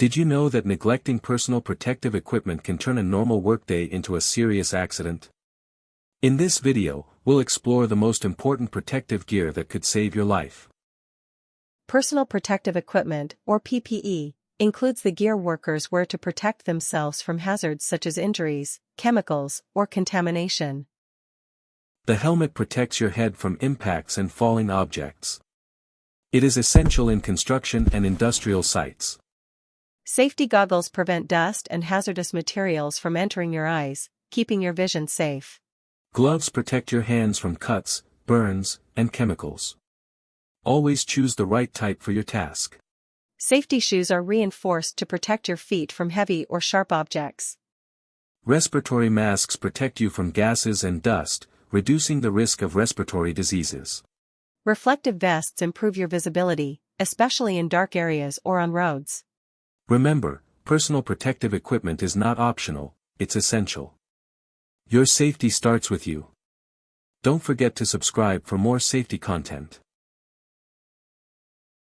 Did you know that neglecting personal protective equipment can turn a normal workday into a serious accident? In this video, we'll explore the most important protective gear that could save your life. Personal protective equipment, or PPE, includes the gear workers wear to protect themselves from hazards such as injuries, chemicals, or contamination. The helmet protects your head from impacts and falling objects. It is essential in construction and industrial sites. Safety goggles prevent dust and hazardous materials from entering your eyes, keeping your vision safe. Gloves protect your hands from cuts, burns, and chemicals. Always choose the right type for your task. Safety shoes are reinforced to protect your feet from heavy or sharp objects. Respiratory masks protect you from gases and dust, reducing the risk of respiratory diseases. Reflective vests improve your visibility, especially in dark areas or on roads. Remember, personal protective equipment is not optional, it's essential. Your safety starts with you. Don't forget to subscribe for more safety content.